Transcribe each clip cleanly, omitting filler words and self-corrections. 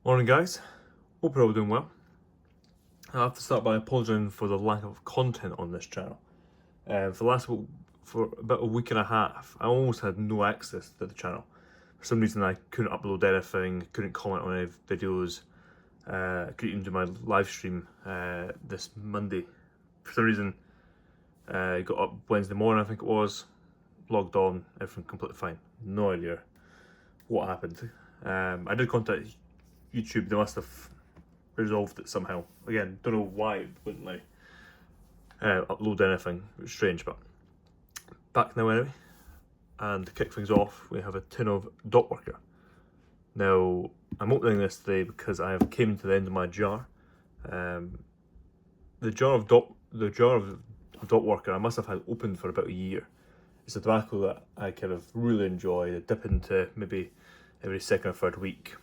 Morning guys, hope you're all doing well. I have to start by apologising for the lack of content on this channel. For about a week and a half, I almost had no access to the channel. For some reason I couldn't upload anything, couldn't comment on any videos, couldn't even do my live stream this Monday. For some reason, I got up Wednesday morning I think it was, logged on, everything completely fine. No idea what happened. I did contact YouTube, they must have resolved it somehow. Again, don't know why it wouldn't let me upload anything. It was strange, but back now anyway. And to kick things off, we have a tin of Dockworker. Now, I'm opening this today because I have came to the end of my jar. The jar of Dockworker I must have had open for about a year. It's a tobacco that I kind of really enjoy. I dip into maybe every second or third week.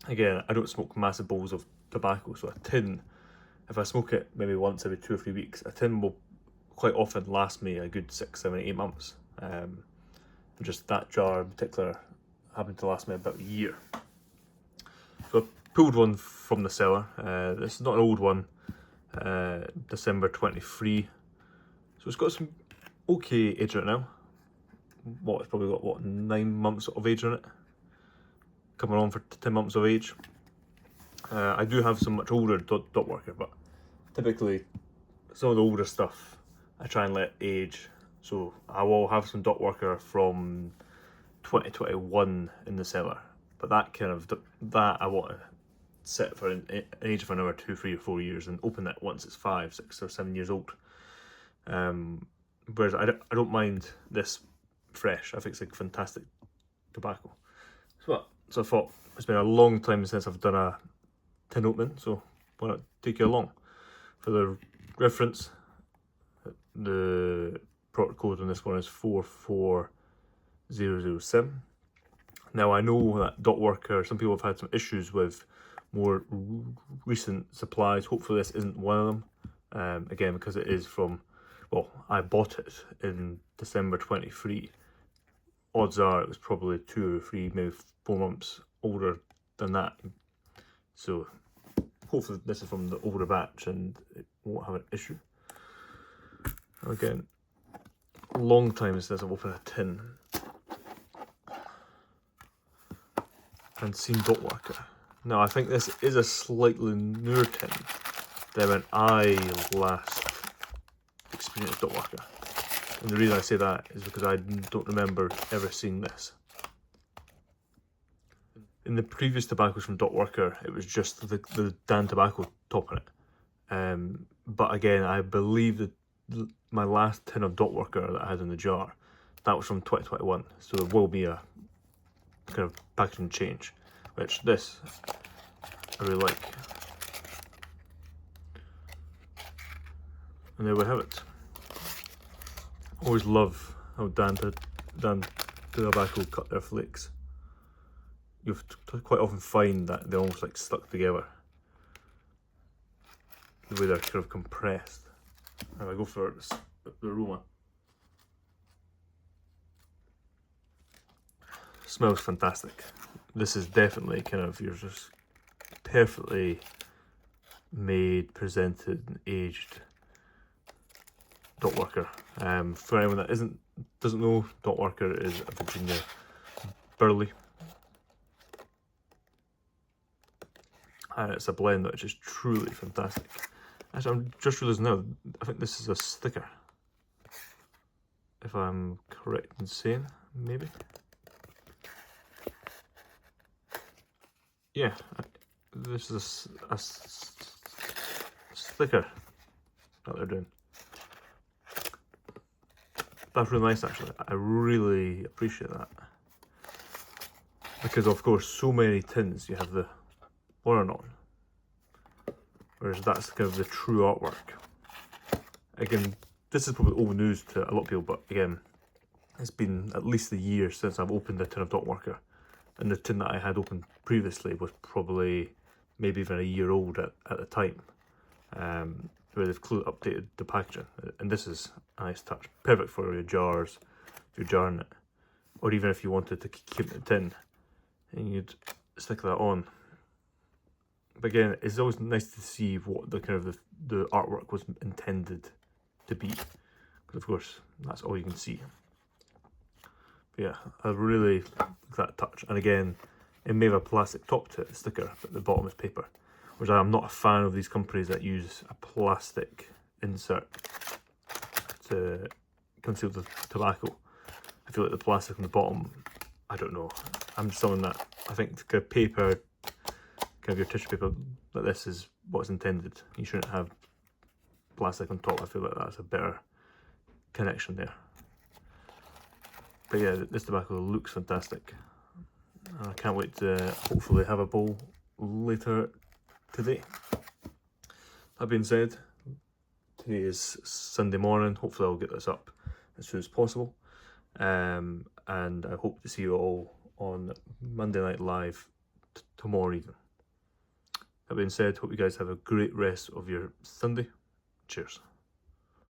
Again, I don't smoke massive bowls of tobacco, so a tin, if I smoke it maybe once every 2 or 3 weeks, a tin will quite often last me a good 6, 7, 8 months. Just that jar in particular happened to last me about a year. So I pulled one from the cellar. This is not an old one, December 23. So it's got some okay age on it now. It's probably got 9 months of age on it. Coming on for 10 months of age. I do have some much older Dockworker, but typically some of the older stuff I try and let age. So I will have some Dockworker from 2021 in the cellar, but that I want to sit for an age of another 2, 3 or 4 years and open it once it's 5, 6 or 7 years old. Whereas I don't mind this fresh. I think it's like fantastic tobacco. So I thought it's been a long time since I've done a tin opening, so why not take you along? For the reference, the product code on this one is 44007. Now I know that Dockworker, some people have had some issues with more recent supplies. Hopefully this isn't one of them. Again, because it is from, well, I bought it in December 23. Odds are it was probably 2 or 3, maybe 4 months older than that. So hopefully this is from the older batch and it won't have an issue. Again, a long time since I've opened a tin and seen Dockworker. Now I think this is a slightly newer tin than when I last experienced Dockworker. And the reason I say that is because I don't remember ever seeing this. In the previous tobaccos from Dockworker, it was just the Dan Tobacco top on it. But again, I believe that my last tin of Dockworker that I had in the jar, that was from 2021. So there will be a kind of packaging change, which this I really like. And there we have it. Always love how Dan Tobacco cut their flakes. You quite often find that they're almost like stuck together. The way they're kind of compressed. And I go for the aroma. Smells fantastic. This is definitely kind of your just perfectly made, presented, and aged Dockworker. For anyone that doesn't know, Dockworker is a Virginia Burley, and it's a blend that is just truly fantastic. Actually, I'm just realising now, I think this is a sticker, if I'm correct in saying, maybe. Yeah, this is a sticker that they're doing. That's really nice actually. I really appreciate that. Because of course so many tins you have the on and on. Whereas that's kind of the true artwork. Again, this is probably old news to a lot of people, but again, it's been at least a year since I've opened a tin of Dockworker. And the tin that I had opened previously was probably maybe even a year old at the time. Where they've clearly updated the packaging, and this is a nice touch. Perfect for your jars, if you're jarring it, or even if you wanted to keep it in the tin and you'd stick that on. But again, it's always nice to see what the kind of the artwork was intended to be, because of course that's all you can see. But yeah, I really like that touch. And again, it may have a plastic top to it, sticker, but the bottom is paper. Which I'm not a fan of these companies that use a plastic insert to conceal the tobacco. I feel like the plastic on the bottom, I don't know. I'm just someone that I think kind of paper, kind of your tissue paper like this is what's intended. You shouldn't have plastic on top. I feel like that's a better connection there. But yeah, this tobacco looks fantastic. I can't wait to hopefully have a bowl later today. That being said, today is Sunday morning. Hopefully I'll get this up as soon as possible. And I hope to see you all on Monday Night Live tomorrow evening. That being said, hope you guys have a great rest of your Sunday. Cheers.